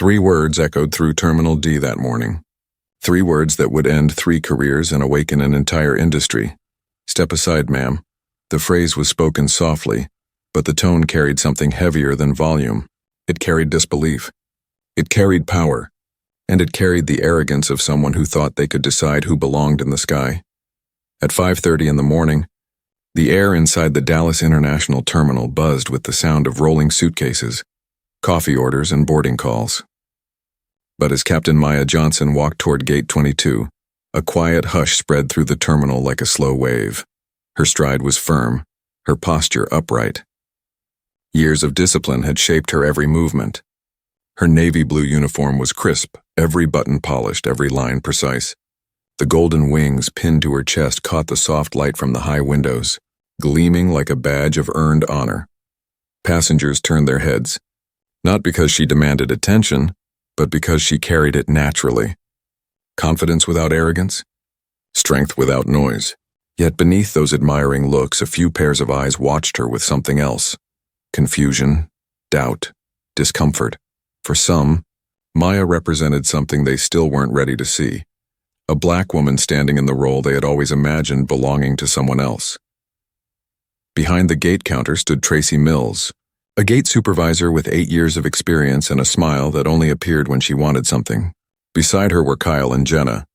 3 words echoed through Terminal D that morning. 3 words that would end 3 careers and awaken an entire industry. "Step aside, ma'am." The phrase was spoken softly, but the tone carried something heavier than volume. It carried disbelief. It carried power. And it carried the arrogance of someone who thought they could decide who belonged in the sky. At 5:30 in the morning, the air inside the Dallas International Terminal buzzed with the sound of rolling suitcases, coffee orders, and boarding calls. But as Captain Maya Johnson walked toward Gate 22, a quiet hush spread through the terminal like a slow wave. Her stride was firm, her posture upright. Years of discipline had shaped her every movement. Her navy blue uniform was crisp, every button polished, every line precise. The golden wings pinned to her chest caught the soft light from the high windows, gleaming like a badge of earned honor. Passengers turned their heads, not because she demanded attention, but because she carried it naturally. Confidence without arrogance, strength without noise. Yet beneath those admiring looks, a few pairs of eyes watched her with something else. Confusion, doubt, discomfort. For some, Maya represented something they still weren't ready to see. A black woman standing in the role they had always imagined belonging to someone else. Behind the gate counter stood Tracy Mills, a gate supervisor with 8 years of experience and a smile that only appeared when she wanted something. Beside her were Kyle and Jenna,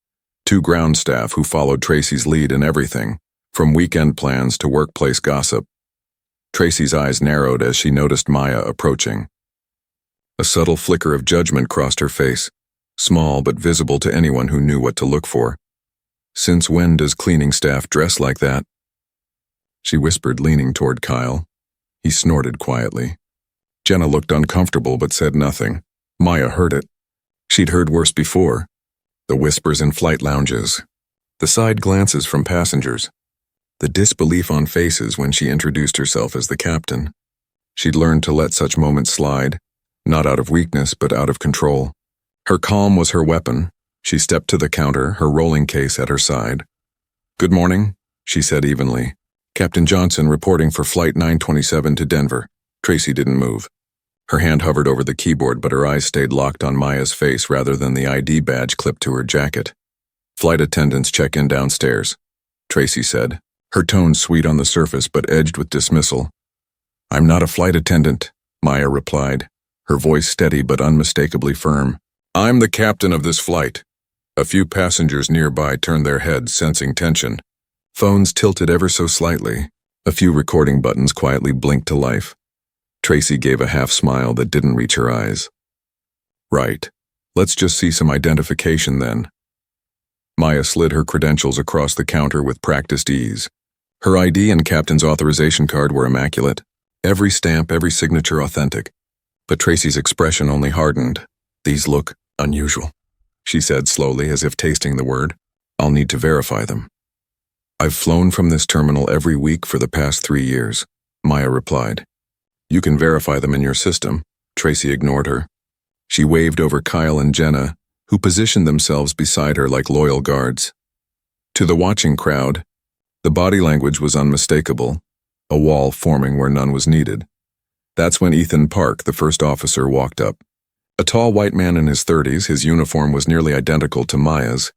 2 ground staff who followed Tracy's lead in everything, from weekend plans to workplace gossip. Tracy's eyes narrowed as she noticed Maya approaching. A subtle flicker of judgment crossed her face, small but visible to anyone who knew what to look for. "Since when does cleaning staff dress like that?" She whispered, leaning toward Kyle. He snorted quietly. Jenna looked uncomfortable but said nothing. Maya heard it. She'd heard worse before. The whispers in flight lounges, the side glances from passengers, the disbelief on faces when she introduced herself as the captain. She'd learned to let such moments slide, not out of weakness but out of control. Her calm was her weapon. She stepped to the counter, her rolling case at her side. "Good morning," she said evenly. "Captain Johnson reporting for Flight 927 to Denver." Tracy didn't move. Her hand hovered over the keyboard, but her eyes stayed locked on Maya's face rather than the ID badge clipped to her jacket. "Flight attendants check in downstairs," Tracy said, her tone sweet on the surface but edged with dismissal. "I'm not a flight attendant," Maya replied, her voice steady but unmistakably firm. "I'm the captain of this flight." A few passengers nearby turned their heads, sensing tension. Phones tilted ever so slightly. A few recording buttons quietly blinked to life. Tracy gave a half smile that didn't reach her eyes. "Right. Let's just see some identification then." Maya slid her credentials across the counter with practiced ease. Her ID and captain's authorization card were immaculate. Every stamp, every signature authentic. But Tracy's expression only hardened. "These look unusual," she said slowly, as if tasting the word. "I'll need to verify them." "I've flown from this terminal every week for the past 3 years," Maya replied. "You can verify them in your system." Tracy ignored her. She waved over Kyle and Jenna, who positioned themselves beside her like loyal guards. To the watching crowd, the body language was unmistakable, a wall forming where none was needed. That's when Ethan Park, the first officer, walked up. A tall white man in his 30s, his uniform was nearly identical to Maya's,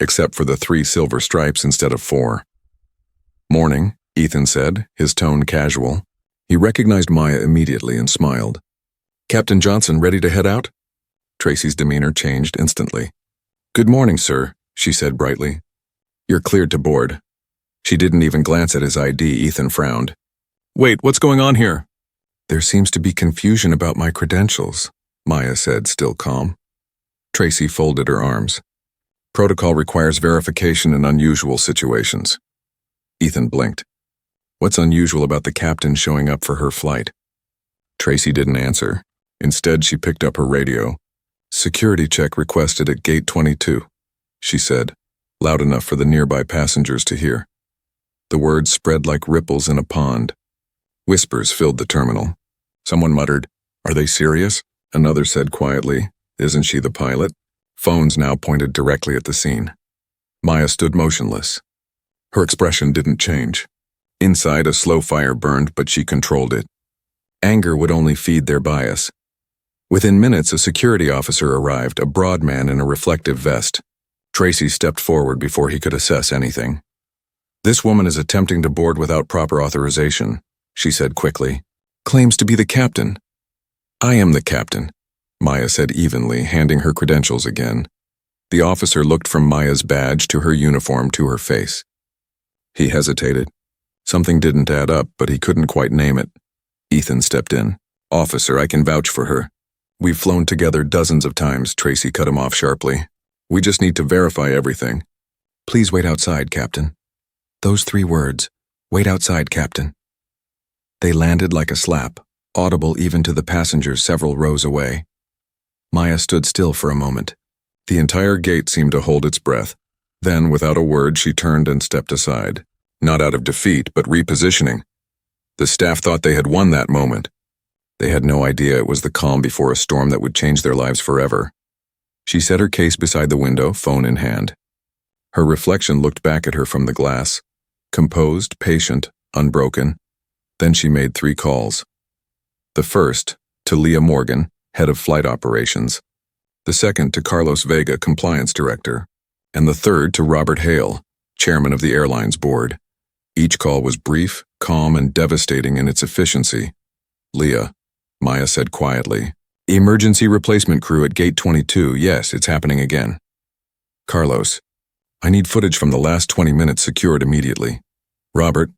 except for the 3 silver stripes instead of 4. "Morning," Ethan said, his tone casual. He recognized Maya immediately and smiled. "Captain Johnson ready to head out?" Tracy's demeanor changed instantly. "Good morning, sir," she said brightly. "You're cleared to board." She didn't even glance at his ID. Ethan frowned. "Wait, what's going on here?" "There seems to be confusion about my credentials," Maya said, still calm. Tracy folded her arms. "Protocol requires verification in unusual situations." Ethan blinked. "What's unusual about the captain showing up for her flight?" Tracy didn't answer. Instead, she picked up her radio. "Security check requested at Gate 22, she said, loud enough for the nearby passengers to hear. The words spread like ripples in a pond. Whispers filled the terminal. Someone muttered, "Are they serious?" Another said quietly, "Isn't she the pilot?" Phones now pointed directly at the scene. Maya stood motionless. Her expression didn't change. Inside, a slow fire burned, but she controlled it. Anger would only feed their bias. Within minutes, a security officer arrived, a broad man in a reflective vest. Tracy stepped forward before he could assess anything. "This woman is attempting to board without proper authorization," she said quickly. "Claims to be the captain." "I am the captain," Maya said evenly, handing her credentials again. The officer looked from Maya's badge to her uniform to her face. He hesitated. Something didn't add up, but he couldn't quite name it. Ethan stepped in. "Officer, I can vouch for her. We've flown together dozens of times," Tracy cut him off sharply. "We just need to verify everything." "Please wait outside, Captain." Those 3 words, "Wait outside, Captain." They landed like a slap, audible even to the passengers several rows away. Maya stood still for a moment. The entire gate seemed to hold its breath. Then, without a word, she turned and stepped aside. Not out of defeat, but repositioning. The staff thought they had won that moment. They had no idea it was the calm before a storm that would change their lives forever. She set her case beside the window, phone in hand. Her reflection looked back at her from the glass, composed, patient, unbroken. Then she made 3 calls. The first, to Leah Morgan, head of flight operations. The second to Carlos Vega, compliance director. And the third to Robert Hale, chairman of the airline's board. Each call was brief, calm, and devastating in its efficiency. "Leah," Maya said quietly. "Emergency replacement crew at gate 22, yes, it's happening again." "Carlos, I need footage from the last 20 minutes secured immediately." "Robert,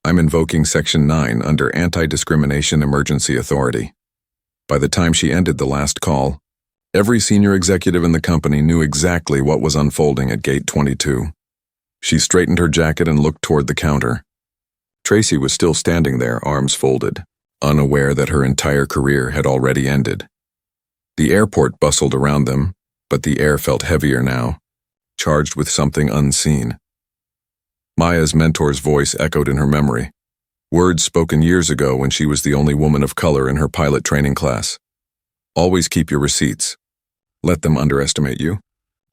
I'm invoking Section 9 under Anti-Discrimination Emergency Authority." By the time she ended the last call, every senior executive in the company knew exactly what was unfolding at gate 22. She straightened her jacket and looked toward the counter. Tracy was still standing there, arms folded, unaware that her entire career had already ended. The airport bustled around them, but the air felt heavier now, charged with something unseen. Maya's mentor's voice echoed in her memory, words spoken years ago when she was the only woman of color in her pilot training class. "Always keep your receipts. Let them underestimate you.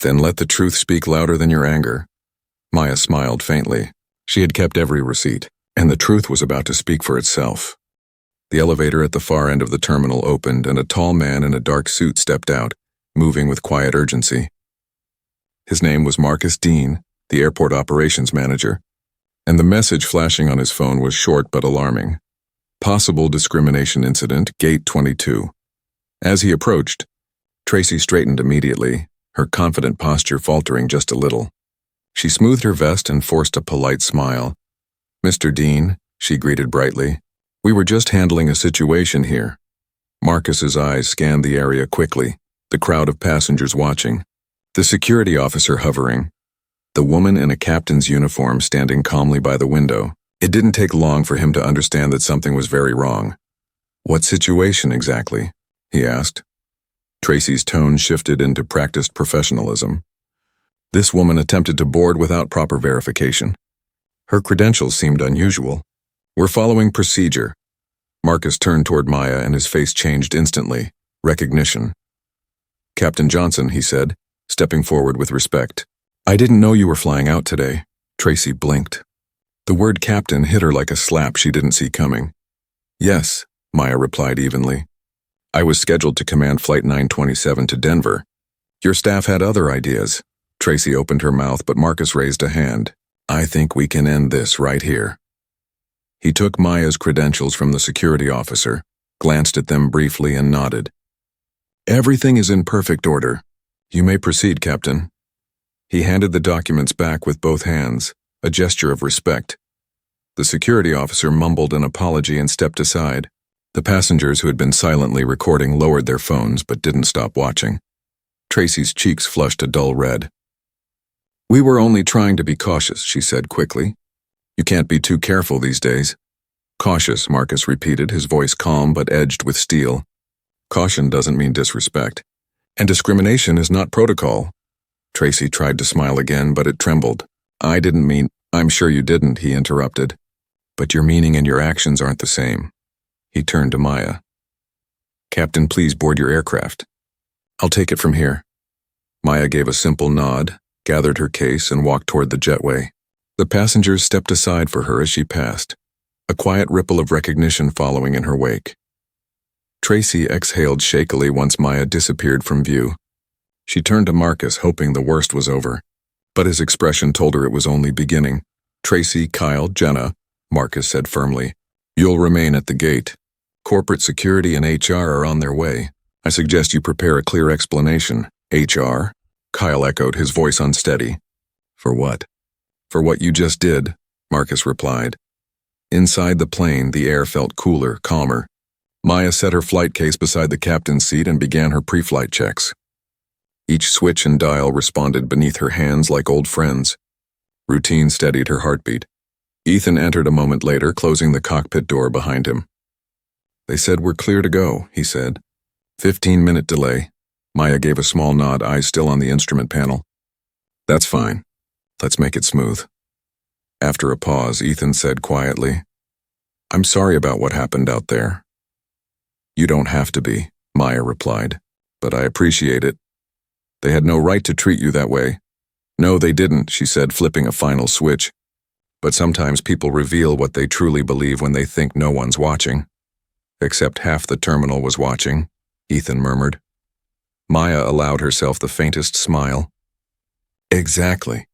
Then let the truth speak louder than your anger." Maya smiled faintly. She had kept every receipt, and the truth was about to speak for itself. The elevator at the far end of the terminal opened, and a tall man in a dark suit stepped out, moving with quiet urgency. His name was Marcus Dean, the airport operations manager, and the message flashing on his phone was short but alarming. "Possible discrimination incident, gate 22. As he approached, Tracy straightened immediately, her confident posture faltering just a little. She smoothed her vest and forced a polite smile. "Mr. Dean," she greeted brightly, "we were just handling a situation here." Marcus's eyes scanned the area quickly, the crowd of passengers watching, the security officer hovering, the woman in a captain's uniform standing calmly by the window. It didn't take long for him to understand that something was very wrong. "What situation exactly?" he asked. Tracy's tone shifted into practiced professionalism. This woman attempted to board without proper verification. Her credentials seemed unusual. "We're following procedure." Marcus turned toward Maya and his face changed instantly. Recognition. "Captain Johnson," he said, stepping forward with respect. "I didn't know you were flying out today." Tracy blinked. The word captain hit her like a slap she didn't see coming. "Yes," Maya replied evenly. "I was scheduled to command Flight 927 to Denver. Your staff had other ideas." Tracy opened her mouth, but Marcus raised a hand. "I think we can end this right here." He took Maya's credentials from the security officer, glanced at them briefly and nodded. "Everything is in perfect order. You may proceed, Captain." He handed the documents back with both hands, a gesture of respect. The security officer mumbled an apology and stepped aside. The passengers who had been silently recording lowered their phones but didn't stop watching. Tracy's cheeks flushed a dull red. "We were only trying to be cautious," she said quickly. "You can't be too careful these days." "Cautious," Marcus repeated, his voice calm but edged with steel. "Caution doesn't mean disrespect. And discrimination is not protocol." Tracy tried to smile again, but it trembled. "I didn't mean—" "I'm sure you didn't," he interrupted. "But your meaning and your actions aren't the same." He turned to Maya. "Captain, please board your aircraft. I'll take it from here." Maya gave a simple nod, gathered her case, and walked toward the jetway. The passengers stepped aside for her as she passed, a quiet ripple of recognition following in her wake. Tracy exhaled shakily once Maya disappeared from view. She turned to Marcus, hoping the worst was over. But his expression told her it was only beginning. "Tracy, Kyle, Jenna," Marcus said firmly. "You'll remain at the gate. Corporate security and HR are on their way. I suggest you prepare a clear explanation." "HR?" Kyle echoed, his voice unsteady. "For what?" "For what you just did," Marcus replied. Inside the plane, the air felt cooler, calmer. Maya set her flight case beside the captain's seat and began her pre-flight checks. Each switch and dial responded beneath her hands like old friends. Routine steadied her heartbeat. Ethan entered a moment later, closing the cockpit door behind him. "They said we're clear to go," he said. 15-minute delay. Maya gave a small nod, eyes still on the instrument panel. "That's fine. Let's make it smooth." After a pause, Ethan said quietly, "I'm sorry about what happened out there." "You don't have to be," Maya replied, "but I appreciate it. They had no right to treat you that way." "No, they didn't," she said, flipping a final switch. "But sometimes people reveal what they truly believe when they think no one's watching." "Except half the terminal was watching," Ethan murmured. Maya allowed herself the faintest smile. Exactly.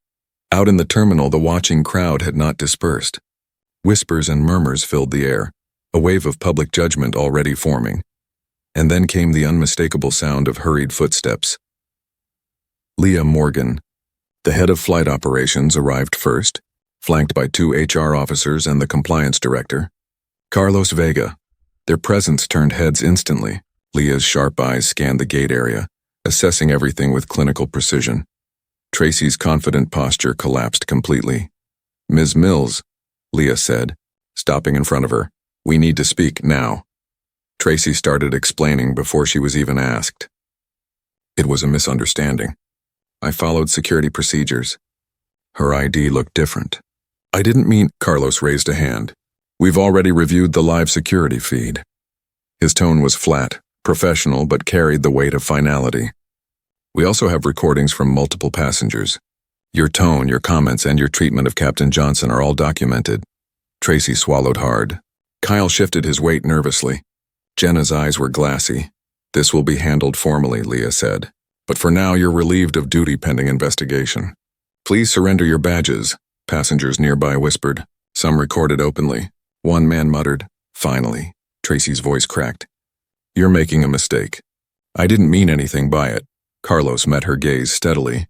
Out in the terminal, the watching crowd had not dispersed. Whispers and murmurs filled the air, a wave of public judgment already forming. And then came the unmistakable sound of hurried footsteps. Leah Morgan, the head of flight operations, arrived first, flanked by 2 HR officers and the compliance director. Carlos Vega. Their presence turned heads instantly. Leah's sharp eyes scanned the gate area, assessing everything with clinical precision. Tracy's confident posture collapsed completely. "Ms. Mills," Leah said, stopping in front of her. "We need to speak now." Tracy started explaining before she was even asked. "It was a misunderstanding. I followed security procedures." Her ID looked different. "I didn't mean—" Carlos raised a hand. "We've already reviewed the live security feed." His tone was flat, professional, but carried the weight of finality. "We also have recordings from multiple passengers. Your tone, your comments, and your treatment of Captain Johnson are all documented." Tracy swallowed hard. Kyle shifted his weight nervously. Jenna's eyes were glassy. "This will be handled formally," Leah said. "But for now, you're relieved of duty pending investigation." "Please surrender your badges," passengers nearby whispered. Some recorded openly. One man muttered, "Finally." Tracy's voice cracked. "You're making a mistake." "I didn't mean anything by it." Carlos met her gaze steadily.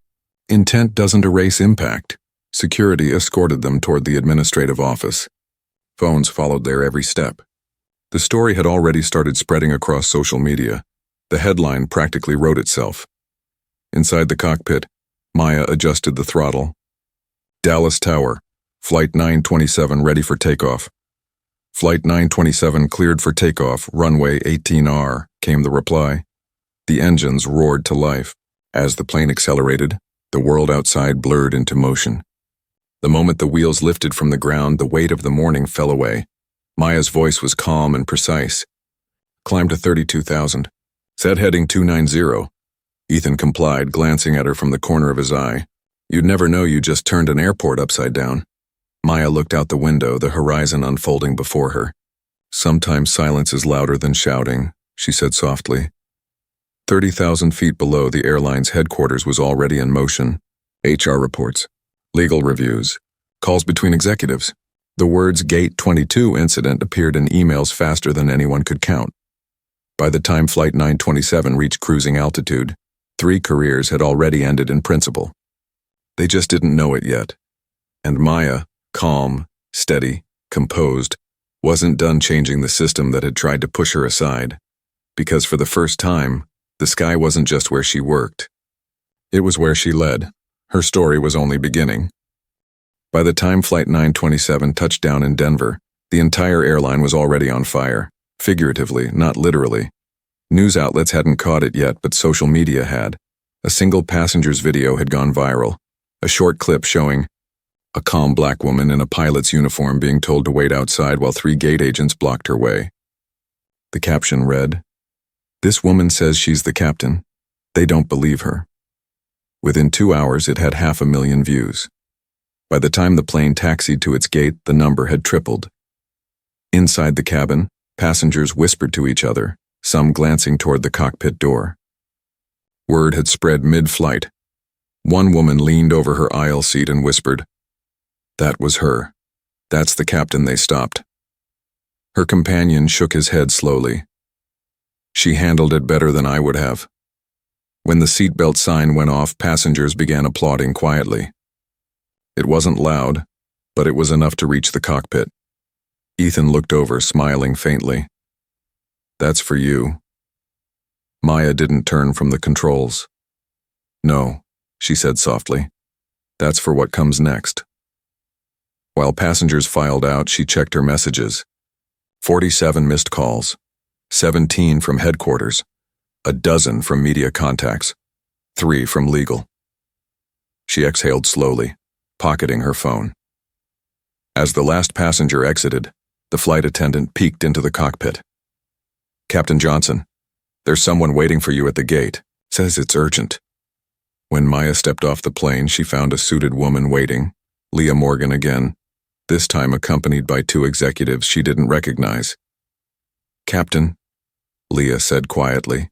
"Intent doesn't erase impact." Security escorted them toward the administrative office. Phones followed their every step. The story had already started spreading across social media. The headline practically wrote itself. Inside the cockpit, Maya adjusted the throttle. "Dallas Tower, Flight 927 ready for takeoff." "Flight 927 cleared for takeoff, runway 18R, came the reply. The engines roared to life. As the plane accelerated, the world outside blurred into motion. The moment the wheels lifted from the ground, the weight of the morning fell away. Maya's voice was calm and precise. "Climb to 32,000. Set heading 290. Ethan complied, glancing at her from the corner of his eye. "You'd never know you just turned an airport upside down." Maya looked out the window, the horizon unfolding before her. "Sometimes silence is louder than shouting," she said softly. 30,000 feet below, the airline's headquarters was already in motion. HR reports, legal reviews, calls between executives. The words Gate 22 incident appeared in emails faster than anyone could count. By the time Flight 927 reached cruising altitude, 3 careers had already ended in principle. They just didn't know it yet. And Maya, calm, steady, composed, wasn't done changing the system that had tried to push her aside. Because for the first time, the sky wasn't just where she worked. It was where she led. Her story was only beginning. By the time Flight 927 touched down in Denver, the entire airline was already on fire, figuratively, not literally. News outlets hadn't caught it yet, but social media had. A single passenger's video had gone viral, a short clip showing a calm black woman in a pilot's uniform being told to wait outside while 3 gate agents blocked her way. The caption read, "This woman says she's the captain. They don't believe her." Within 2 hours, it had 500,000 views. By the time the plane taxied to its gate, the number had tripled. Inside the cabin, passengers whispered to each other, some glancing toward the cockpit door. Word had spread mid-flight. One woman leaned over her aisle seat and whispered, "That was her. That's the captain they stopped." Her companion shook his head slowly. "She handled it better than I would have." When the seatbelt sign went off, passengers began applauding quietly. It wasn't loud, but it was enough to reach the cockpit. Ethan looked over, smiling faintly. "That's for you." Maya didn't turn from the controls. "No," she said softly. "That's for what comes next." While passengers filed out, she checked her messages. 47 missed calls, 17 from headquarters, a dozen from media contacts, 3 from legal. She exhaled slowly, pocketing her phone. As the last passenger exited, the flight attendant peeked into the cockpit. "Captain Johnson, there's someone waiting for you at the gate. Says it's urgent." When Maya stepped off the plane, she found a suited woman waiting, Leah Morgan again, this time accompanied by 2 executives she didn't recognize. "Captain," Leah said quietly,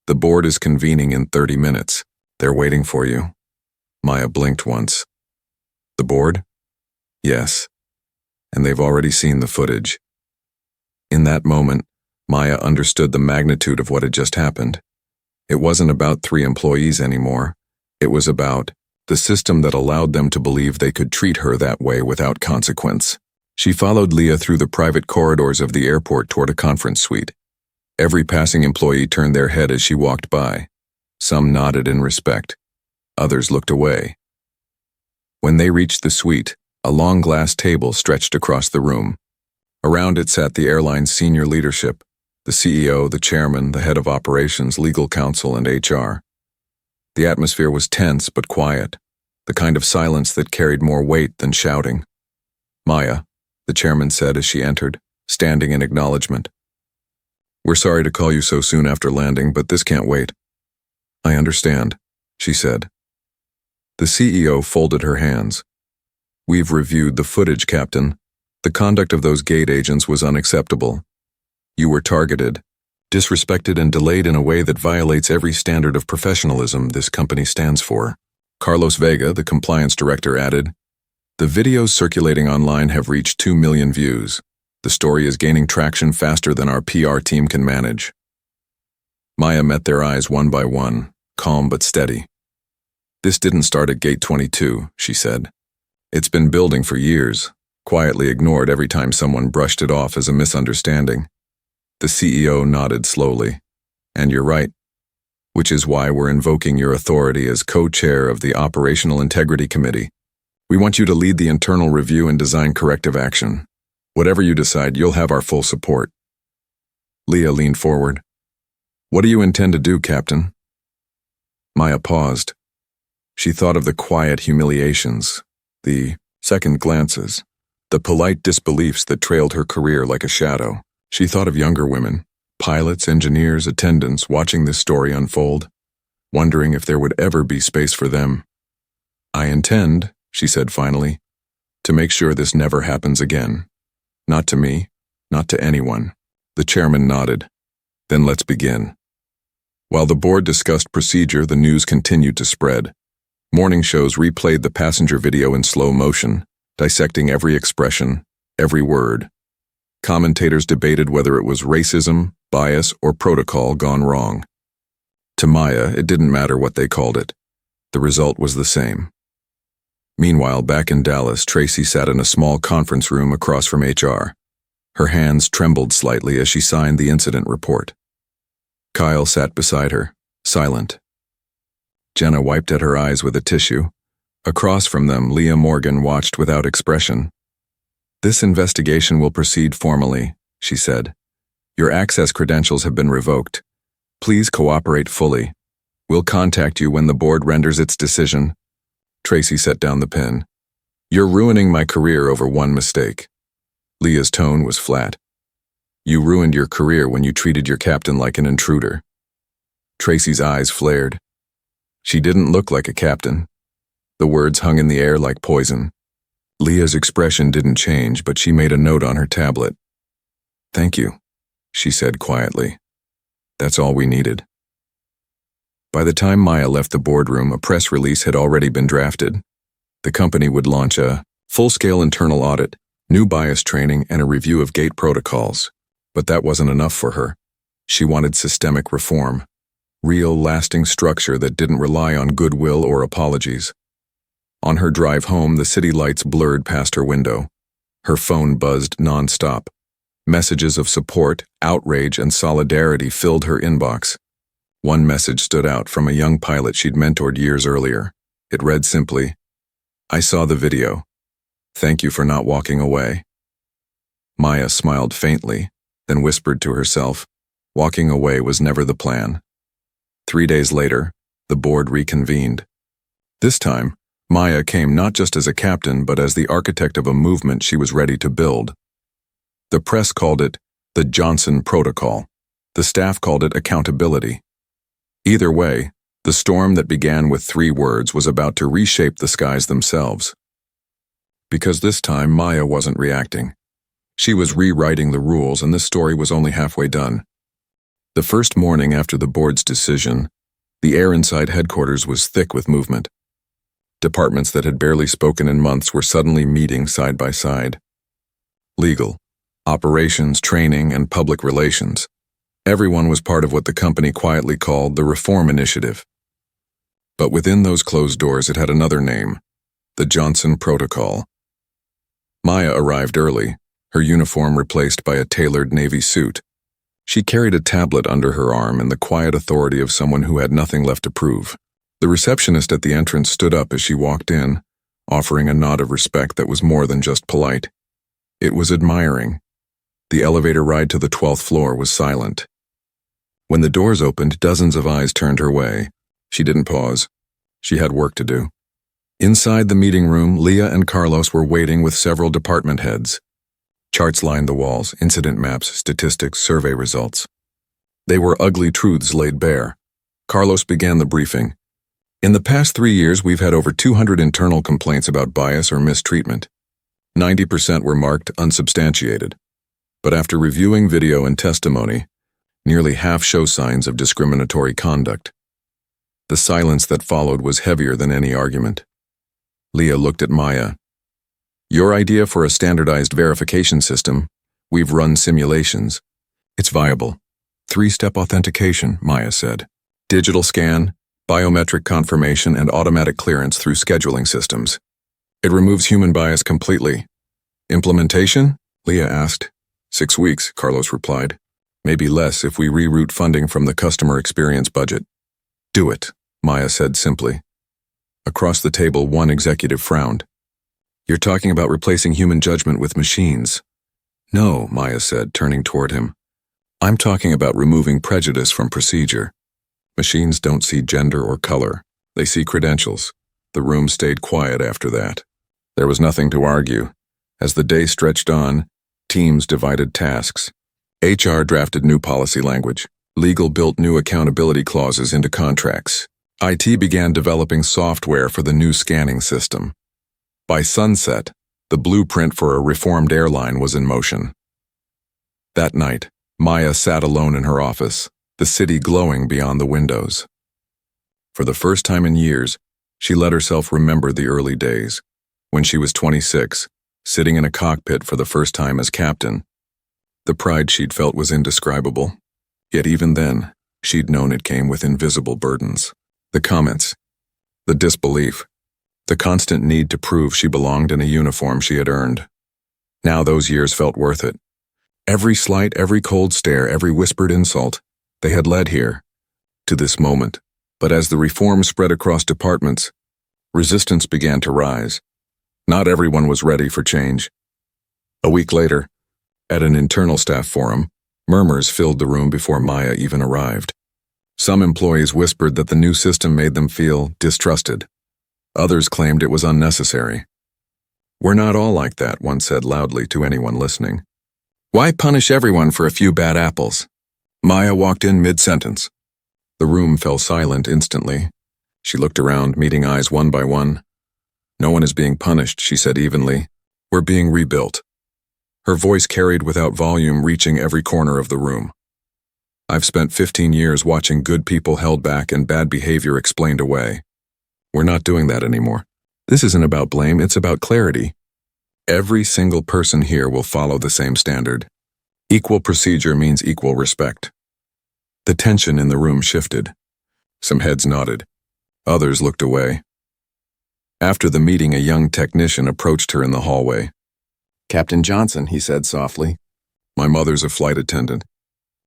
"the board is convening in 30 minutes. They're waiting for you." Maya blinked once. "The board?" "Yes. And they've already seen the footage." In that moment, Maya understood the magnitude of what had just happened. It wasn't about 3 employees anymore. It was about the system that allowed them to believe they could treat her that way without consequence. She followed Leah through the private corridors of the airport toward a conference suite. Every passing employee turned their head as she walked by. Some nodded in respect. Others looked away. When they reached the suite, a long glass table stretched across the room. Around it sat the airline's senior leadership, the CEO, the chairman, the head of operations, legal counsel, and HR. The atmosphere was tense but quiet, the kind of silence that carried more weight than shouting. "Maya," the chairman said as she entered, standing in acknowledgement. "We're sorry to call you so soon after landing, but this can't wait." "I understand," she said. The CEO folded her hands. "We've reviewed the footage, Captain. The conduct of those gate agents was unacceptable. You were targeted, disrespected, and delayed in a way that violates every standard of professionalism this company stands for." Carlos Vega, the compliance director, added, "The videos circulating online have reached 2 million views. The story is gaining traction faster than our PR team can manage." Maya met their eyes one by one, calm but steady. "This didn't start at Gate 22, she said. "It's been building for years, quietly ignored every time someone brushed it off as a misunderstanding." The CEO nodded slowly. "And you're right. Which is why we're invoking your authority as co-chair of the Operational Integrity Committee. We want you to lead the internal review and design corrective action. Whatever you decide, you'll have our full support." Leah leaned forward. "What do you intend to do, Captain?" Maya paused. She thought of the quiet humiliations, the second glances, the polite disbeliefs that trailed her career like a shadow. She thought of younger women, pilots, engineers, attendants, watching this story unfold, wondering if there would ever be space for them. "I intend," she said finally, "to make sure this never happens again. Not to me, not to anyone." The chairman nodded. "Then let's begin." While the board discussed procedure, the news continued to spread. Morning shows replayed the passenger video in slow motion, dissecting every expression, every word. Commentators debated whether it was racism, bias, or protocol gone wrong. To Maya, it didn't matter what they called it. The result was the same. Meanwhile, back in Dallas, Tracy sat in a small conference room across from HR. Her hands trembled slightly as she signed the incident report. Kyle sat beside her, silent. Jenna wiped at her eyes with a tissue. Across from them, Leah Morgan watched without expression. "This investigation will proceed formally," she said. "Your access credentials have been revoked. Please cooperate fully. We'll contact you when the board renders its decision." Tracy set down the pen. "You're ruining my career over one mistake." Leah's tone was flat. "You ruined your career when you treated your captain like an intruder." Tracy's eyes flared. She didn't look like a captain. The words hung in the air like poison. Leah's expression didn't change, but she made a note on her tablet. "Thank you," she said quietly. That's all we needed. By the time Maya left the boardroom, a press release had already been drafted. The company would launch a full-scale internal audit, new bias training, and a review of gate protocols. But that wasn't enough for her. She wanted systemic reform, real, lasting structure that didn't rely on goodwill or apologies. On her drive home, the city lights blurred past her window. Her phone buzzed nonstop. Messages of support, outrage, and solidarity filled her inbox. One message stood out from a young pilot she'd mentored years earlier. It read simply, "I saw the video. Thank you for not walking away." Maya smiled faintly, then whispered to herself, walking away was never the plan. 3 days later, the board reconvened. This time, Maya came not just as a captain but as the architect of a movement she was ready to build. The press called it the Johnson Protocol. The staff called it accountability. Either way, the storm that began with 3 words was about to reshape the skies themselves. Because this time, Maya wasn't reacting. She was rewriting the rules, and this story was only halfway done. The first morning after the board's decision, the air inside headquarters was thick with movement. Departments that had barely spoken in months were suddenly meeting side by side. Legal, operations, training, and public relations. Everyone was part of what the company quietly called the Reform Initiative. But within those closed doors, it had another name, the Johnson Protocol. Maya arrived early, her uniform replaced by a tailored navy suit. She carried a tablet under her arm and the quiet authority of someone who had nothing left to prove. The receptionist at the entrance stood up as she walked in, offering a nod of respect that was more than just polite. It was admiring. The elevator ride to the 12th floor was silent. When the doors opened, dozens of eyes turned her way. She didn't pause. She had work to do. Inside the meeting room, Leah and Carlos were waiting with several department heads. Charts lined the walls, incident maps, statistics, survey results. They were ugly truths laid bare. Carlos began the briefing. In the past 3 years, we've had over 200 internal complaints about bias or mistreatment. 90% were marked unsubstantiated. But after reviewing video and testimony, nearly half show signs of discriminatory conduct. The silence that followed was heavier than any argument. Leah looked at Maya. "Your idea for a standardized verification system, we've run simulations. It's viable. 3-step authentication," Maya said. "Digital scan, biometric confirmation, and automatic clearance through scheduling systems. It removes human bias completely." "Implementation?" Leah asked. 6 weeks, Carlos replied. "Maybe less if we reroute funding from the customer experience budget." "Do it," Maya said simply. Across the table, one executive frowned. "You're talking about replacing human judgment with machines." "No," Maya said, turning toward him. "I'm talking about removing prejudice from procedure. Machines don't see gender or color. They see credentials." The room stayed quiet after that. There was nothing to argue. As the day stretched on, teams divided tasks. HR drafted new policy language. Legal built new accountability clauses into contracts. IT began developing software for the new scanning system. By sunset, the blueprint for a reformed airline was in motion. That night, Maya sat alone in her office, the city glowing beyond the windows. For the first time in years, she let herself remember the early days, when she was 26, sitting in a cockpit for the first time as captain. The pride she'd felt was indescribable, yet even then, she'd known it came with invisible burdens. The comments, the disbelief, the constant need to prove she belonged in a uniform she had earned. Now those years felt worth it. Every slight, every cold stare, every whispered insult, they had led here, to this moment. But as the reform spread across departments, resistance began to rise. Not everyone was ready for change. A week later, at an internal staff forum, murmurs filled the room before Maya even arrived. Some employees whispered that the new system made them feel distrusted. Others claimed it was unnecessary. "We're not all like that," one said loudly to anyone listening. "Why punish everyone for a few bad apples?" Maya walked in mid-sentence. The room fell silent instantly. She looked around, meeting eyes one by one. "No one is being punished," she said evenly. "We're being rebuilt." Her voice carried without volume, reaching every corner of the room. I've spent 15 years watching good people held back and bad behavior explained away. We're not doing that anymore. This isn't about blame, it's about clarity. Every single person here will follow the same standard. Equal procedure means equal respect. The tension in the room shifted. Some heads nodded. Others looked away. After the meeting, a young technician approached her in the hallway. "Captain Johnson," he said softly. "My mother's a flight attendant.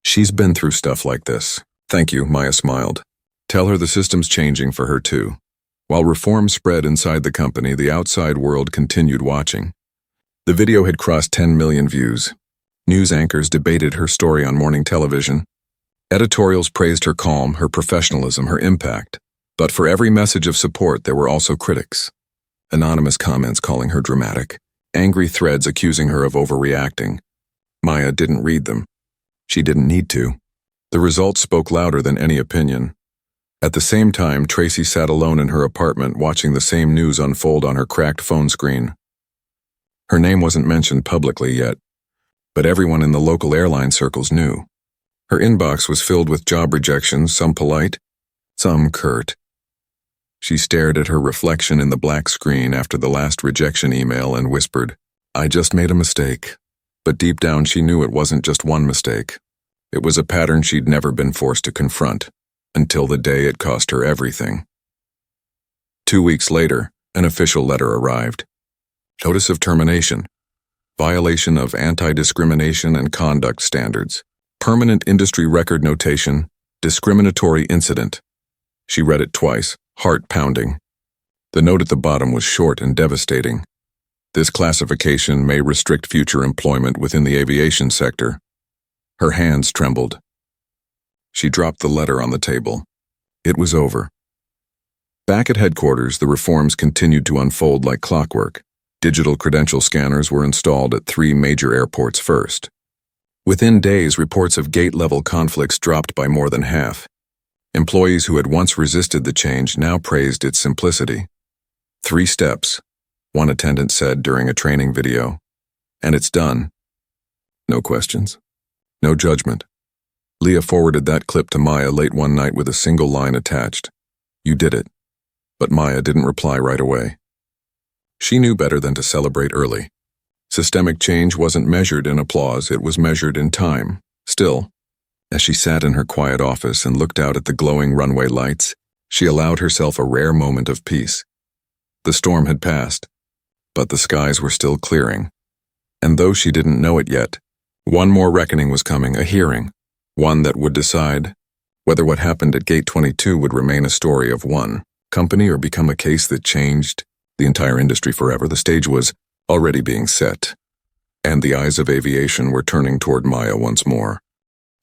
She's been through stuff like this." "Thank you," Maya smiled. "Tell her the system's changing for her too." While reform spread inside the company, the outside world continued watching. The video had crossed 10 million views. News anchors debated her story on morning television. Editorials praised her calm, her professionalism, her impact. But for every message of support, there were also critics. Anonymous comments calling her dramatic. Angry threads accusing her of overreacting. Maya didn't read them. She didn't need to. The results spoke louder than any opinion. At the same time, Tracy sat alone in her apartment watching the same news unfold on her cracked phone screen. Her name wasn't mentioned publicly yet, but everyone in the local airline circles knew. Her inbox was filled with job rejections, some polite, some curt. She stared at her reflection in the black screen after the last rejection email and whispered, "I just made a mistake." But deep down she knew it wasn't just one mistake. It was a pattern she'd never been forced to confront, until the day it cost her everything. 2 weeks later, an official letter arrived. Notice of termination. Violation of anti-discrimination and conduct standards. Permanent industry record notation. Discriminatory incident. She read it twice, heart pounding. The note at the bottom was short and devastating. This classification may restrict future employment within the aviation sector. Her hands trembled. She dropped the letter on the table. It was over. Back at headquarters, the reforms continued to unfold like clockwork. Digital credential scanners were installed at 3 major airports first. Within days, reports of gate-level conflicts dropped by more than half. Employees who had once resisted the change now praised its simplicity. 3 steps, one attendant said during a training video. And it's done. No questions. No judgment. Leah forwarded that clip to Maya late one night with a single line attached. "You did it." But Maya didn't reply right away. She knew better than to celebrate early. Systemic change wasn't measured in applause, it was measured in time. Still, as she sat in her quiet office and looked out at the glowing runway lights, she allowed herself a rare moment of peace. The storm had passed, but the skies were still clearing. And though she didn't know it yet, one more reckoning was coming, a hearing, one that would decide whether what happened at Gate 22 would remain a story of one company or become a case that changed the entire industry forever. The stage was already being set, and the eyes of aviation were turning toward Maya once more.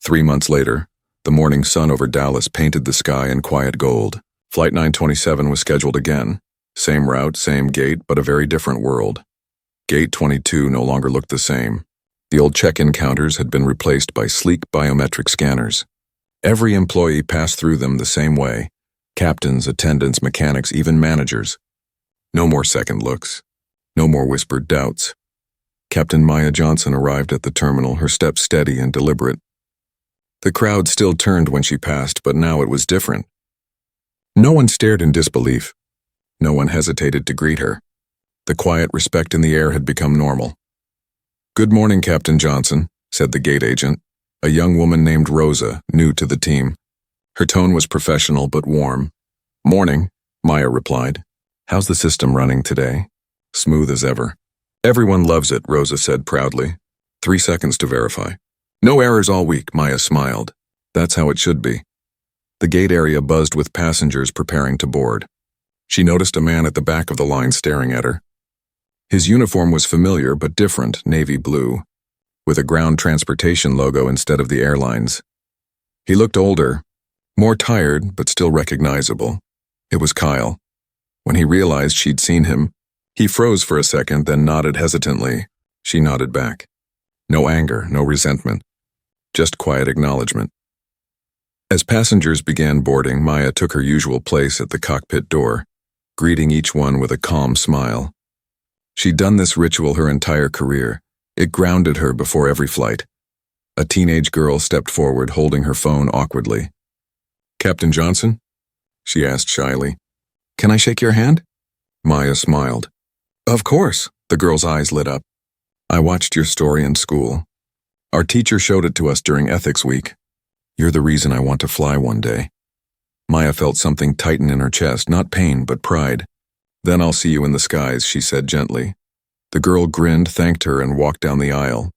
3 months later, the morning sun over Dallas painted the sky in quiet gold. Flight 927 was scheduled again. Same route, same gate, but a very different world. Gate 22 no longer looked the same. The old check-in counters had been replaced by sleek biometric scanners. Every employee passed through them the same way. Captains, attendants, mechanics, even managers. No more second looks. No more whispered doubts. Captain Maya Johnson arrived at the terminal, her steps steady and deliberate. The crowd still turned when she passed, but now it was different. No one stared in disbelief. No one hesitated to greet her. The quiet respect in the air had become normal. "Good morning, Captain Johnson," said the gate agent, a young woman named Rosa, new to the team. Her tone was professional but warm. "Morning," Maya replied. "How's the system running today?" "Smooth as ever." "Everyone loves it," Rosa said proudly. 3 seconds to verify. "No errors all week," Maya smiled. "That's how it should be." The gate area buzzed with passengers preparing to board. She noticed a man at the back of the line staring at her. His uniform was familiar but different, navy blue, with a ground transportation logo instead of the airlines. He looked older, more tired but still recognizable. It was Kyle. When he realized she'd seen him, he froze for a second, then nodded hesitantly. She nodded back. No anger, no resentment, just quiet acknowledgement. As passengers began boarding, Maya took her usual place at the cockpit door, greeting each one with a calm smile. She'd done this ritual her entire career. It grounded her before every flight. A teenage girl stepped forward, holding her phone awkwardly. "Captain Johnson?" she asked shyly. "Can I shake your hand?" Maya smiled. "Of course." The girl's eyes lit up. "I watched your story in school. Our teacher showed it to us during ethics week. You're the reason I want to fly one day." Maya felt something tighten in her chest, not pain, but pride. "Then I'll see you in the skies," she said gently. The girl grinned, thanked her, and walked down the aisle.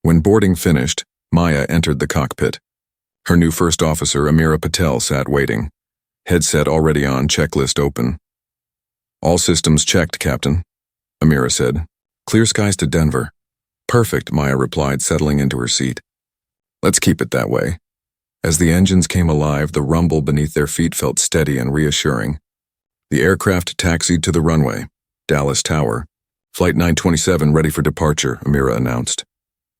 When boarding finished, Maya entered the cockpit. Her new first officer, Amira Patel, sat waiting. Headset already on, checklist open. "All systems checked, Captain," Amira said. "Clear skies to Denver." "Perfect," Maya replied, settling into her seat. "Let's keep it that way." As the engines came alive, the rumble beneath their feet felt steady and reassuring. The aircraft taxied to the runway. Dallas Tower. "Flight 927 ready for departure," Amira announced.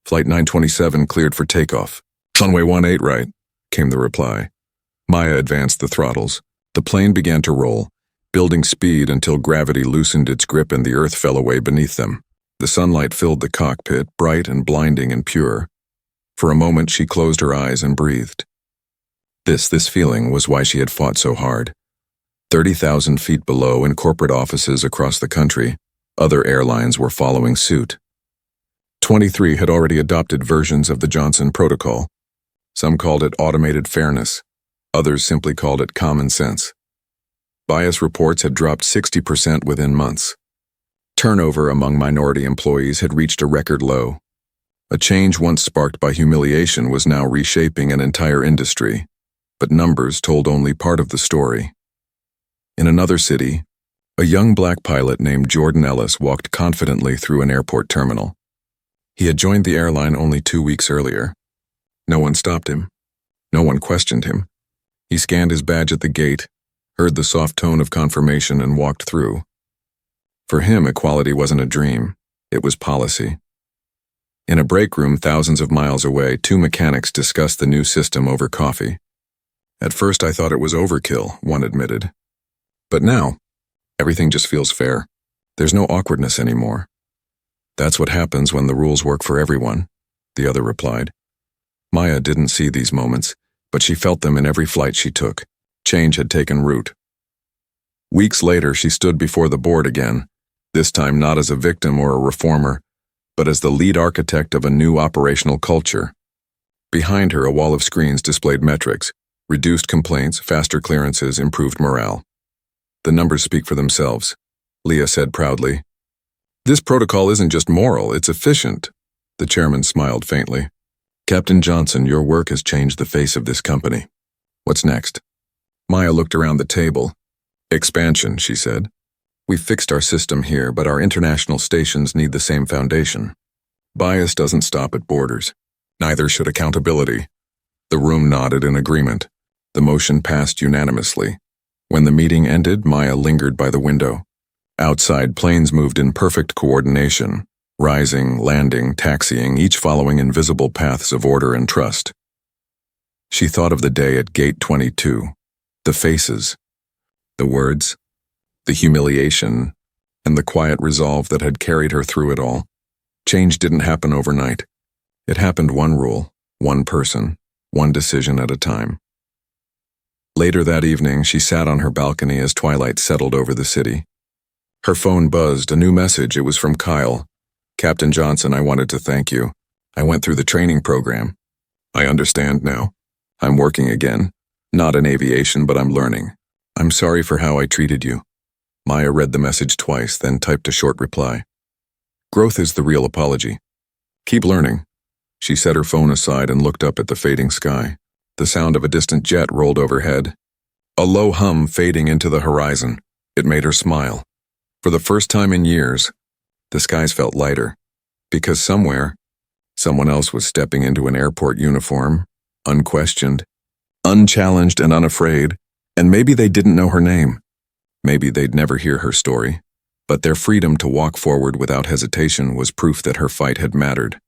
"Flight 927 cleared for takeoff." "Runway 18 right," came the reply. Maya advanced the throttles. The plane began to roll, building speed until gravity loosened its grip and the earth fell away beneath them. The sunlight filled the cockpit, bright and blinding and pure. For a moment she closed her eyes and breathed. This feeling was why she had fought so hard. 30,000 feet below, in corporate offices across the country, other airlines were following suit. 23 had already adopted versions of the Johnson Protocol. Some called it automated fairness. Others simply called it common sense. Bias reports had dropped 60% within months. Turnover among minority employees had reached a record low. A change once sparked by humiliation was now reshaping an entire industry, but numbers told only part of the story. In another city, a young black pilot named Jordan Ellis walked confidently through an airport terminal. He had joined the airline only 2 weeks earlier. No one stopped him. No one questioned him. He scanned his badge at the gate, heard the soft tone of confirmation, and walked through. For him, equality wasn't a dream. It was policy. In a break room thousands of miles away, two mechanics discussed the new system over coffee. "At first I thought it was overkill," one admitted. "But now, everything just feels fair. There's no awkwardness anymore." "That's what happens when the rules work for everyone," the other replied. Maya didn't see these moments, but she felt them in every flight she took. Change had taken root. Weeks later, she stood before the board again, this time not as a victim or a reformer, but as the lead architect of a new operational culture. Behind her, a wall of screens displayed metrics: reduced complaints, faster clearances, improved morale. "The numbers speak for themselves," Leah said proudly. "This protocol isn't just moral, it's efficient." The chairman smiled faintly. "Captain Johnson, your work has changed the face of this company. What's next?" Maya looked around the table. "Expansion," she said. "We've fixed our system here, but our international stations need the same foundation. Bias doesn't stop at borders. Neither should accountability." The room nodded in agreement. The motion passed unanimously. When the meeting ended, Maya lingered by the window. Outside, planes moved in perfect coordination, rising, landing, taxiing, each following invisible paths of order and trust. She thought of the day at Gate 22, the faces, the words, the humiliation, and the quiet resolve that had carried her through it all. Change didn't happen overnight. It happened one rule, one person, one decision at a time. Later that evening, she sat on her balcony as twilight settled over the city. Her phone buzzed, a new message. It was from Kyle. "Captain Johnson, I wanted to thank you. I went through the training program. I understand now. I'm working again. Not in aviation, but I'm learning. I'm sorry for how I treated you." Maya read the message twice, then typed a short reply. "Growth is the real apology. Keep learning." She set her phone aside and looked up at the fading sky. The sound of a distant jet rolled overhead. A low hum fading into the horizon. It made her smile. For the first time in years, the skies felt lighter, because somewhere, someone else was stepping into an airport uniform, unquestioned, unchallenged and unafraid, and maybe they didn't know her name. Maybe they'd never hear her story, but their freedom to walk forward without hesitation was proof that her fight had mattered.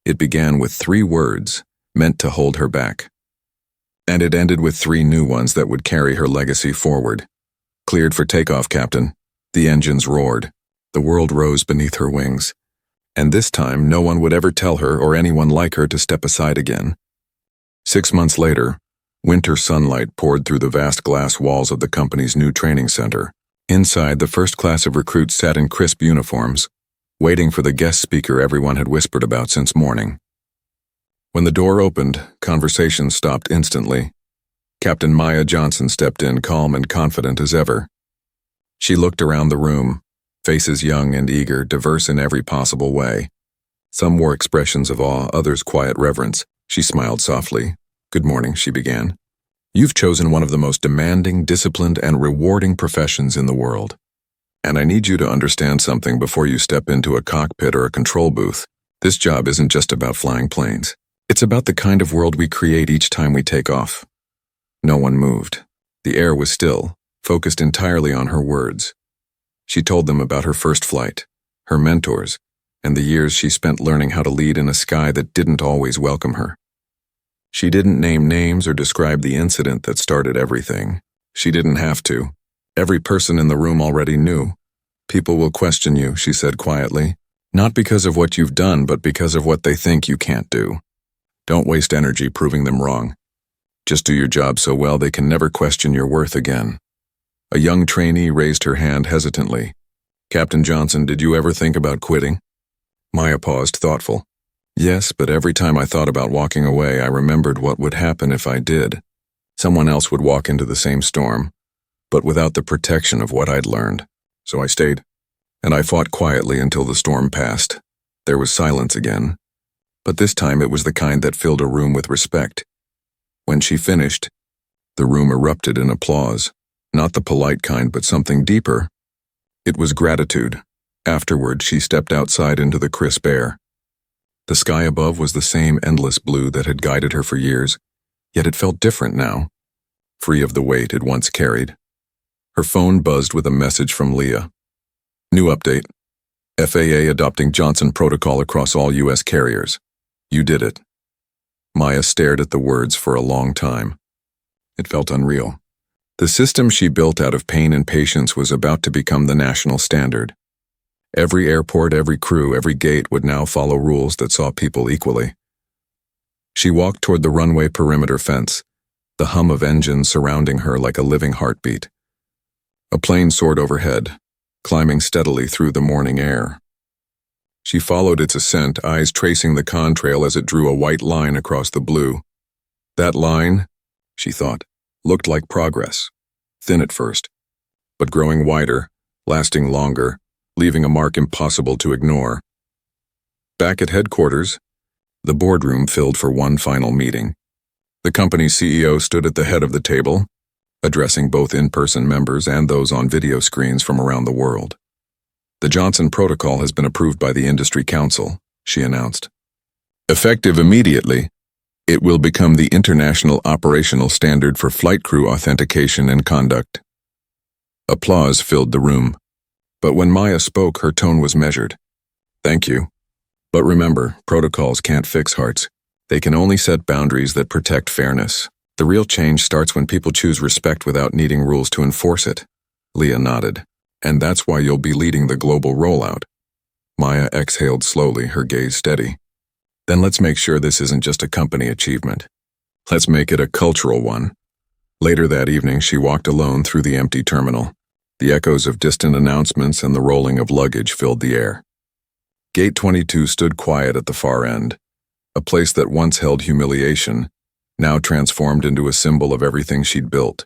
It began with 3 words, meant to hold her back. And it ended with 3 new ones that would carry her legacy forward. "Cleared for takeoff, Captain." The engines roared. The world rose beneath her wings. And this time, no one would ever tell her or anyone like her to step aside again. 6 months later, winter sunlight poured through the vast glass walls of the company's new training center. Inside, the first class of recruits sat in crisp uniforms, waiting for the guest speaker everyone had whispered about since morning. When the door opened, conversation stopped instantly. Captain Maya Johnson stepped in, calm and confident as ever. She looked around the room, faces young and eager, diverse in every possible way. Some wore expressions of awe, others quiet reverence. She smiled softly. "Good morning," she began. "You've chosen one of the most demanding, disciplined, and rewarding professions in the world. And I need you to understand something before you step into a cockpit or a control booth. This job isn't just about flying planes. It's about the kind of world we create each time we take off." No one moved. The air was still, focused entirely on her words. She told them about her first flight, her mentors, and the years she spent learning how to lead in a sky that didn't always welcome her. She didn't name names or describe the incident that started everything. She didn't have to. Every person in the room already knew. "People will question you," she said quietly. "Not because of what you've done, but because of what they think you can't do. Don't waste energy proving them wrong. Just do your job so well they can never question your worth again." A young trainee raised her hand hesitantly. "Captain Johnson, did you ever think about quitting?" Maya paused, thoughtful. "Yes, but every time I thought about walking away, I remembered what would happen if I did. Someone else would walk into the same storm, but without the protection of what I'd learned. So I stayed, and I fought quietly until the storm passed. There was silence again, but this time it was the kind that filled a room with respect. When she finished, the room erupted in applause, not the polite kind, but something deeper. It was gratitude. Afterward, she stepped outside into the crisp air. The sky above was the same endless blue that had guided her for years, yet it felt different now, free of the weight it once carried. Her phone buzzed with a message from Leah. "New update. FAA adopting Johnson Protocol across all U.S. carriers. You did it." Maya stared at the words for a long time. It felt unreal. The system she built out of pain and patience was about to become the national standard. Every airport, every crew, every gate would now follow rules that saw people equally. She walked toward the runway perimeter fence, the hum of engines surrounding her like a living heartbeat. A plane soared overhead, climbing steadily through the morning air. She followed its ascent, eyes tracing the contrail as it drew a white line across the blue. That line, she thought, looked like progress, thin at first, but growing wider, lasting longer, leaving a mark impossible to ignore. Back at headquarters, the boardroom filled for one final meeting. The company's CEO stood at the head of the table, addressing both in-person members and those on video screens from around the world. "The Johnson Protocol has been approved by the Industry Council," she announced. "Effective immediately, it will become the international operational standard for flight crew authentication and conduct." Applause filled the room. But when Maya spoke, her tone was measured. "Thank you. But remember, protocols can't fix hearts. They can only set boundaries that protect fairness. The real change starts when people choose respect without needing rules to enforce it." Leah nodded. "And that's why you'll be leading the global rollout." Maya exhaled slowly, her gaze steady. "Then let's make sure this isn't just a company achievement. Let's make it a cultural one." Later that evening, she walked alone through the empty terminal. The echoes of distant announcements and the rolling of luggage filled the air. Gate 22 stood quiet at the far end, a place that once held humiliation, now transformed into a symbol of everything she'd built.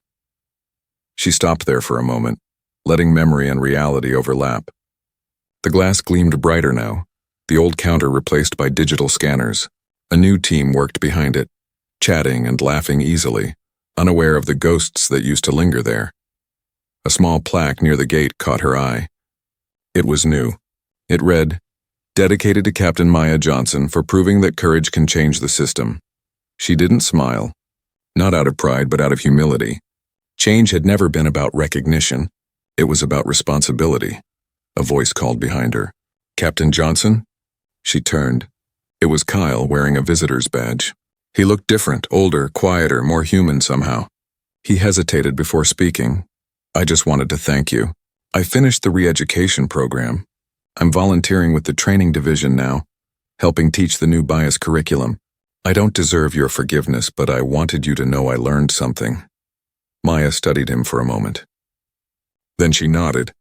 She stopped there for a moment, letting memory and reality overlap. The glass gleamed brighter now, the old counter replaced by digital scanners. A new team worked behind it, chatting and laughing easily, unaware of the ghosts that used to linger there. A small plaque near the gate caught her eye. It was new. It read, "Dedicated to Captain Maya Johnson for proving that courage can change the system." She didn't smile, not out of pride but out of humility. Change had never been about recognition. It was about responsibility. A voice called behind her. "Captain Johnson?" She turned. It was Kyle wearing a visitor's badge. He looked different, older, quieter, more human somehow. He hesitated before speaking. "I just wanted to thank you. I finished the re-education program. I'm volunteering with the training division now, helping teach the new bias curriculum. I don't deserve your forgiveness, but I wanted you to know I learned something. Maya studied him for a moment. Then she nodded.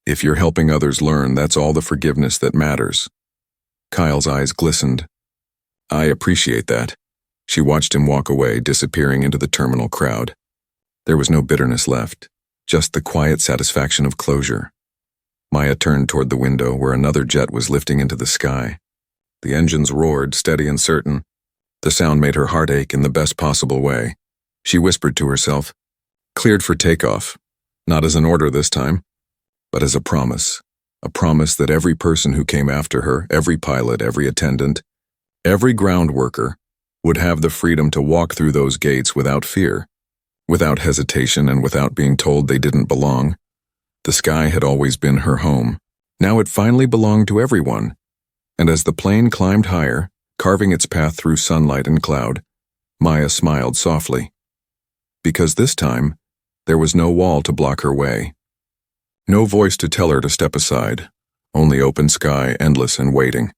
If you're helping others learn, that's all the forgiveness that matters. Kyle's eyes glistened. I appreciate that. She watched him walk away, disappearing into the terminal crowd. There was no bitterness left, just the quiet satisfaction of closure. Maya turned toward the window where another jet was lifting into the sky. The engines roared, steady and certain. The sound made her heart ache in the best possible way. She whispered to herself, cleared for takeoff, not as an order this time, but as a promise that every person who came after her, every pilot, every attendant, every ground worker, would have the freedom to walk through those gates without fear, without hesitation, and without being told they didn't belong. The sky had always been her home. Now it finally belonged to everyone. And as the plane climbed higher, carving its path through sunlight and cloud, Maya smiled softly. Because this time, there was no wall to block her way. No voice to tell her to step aside, only open sky, endless and waiting.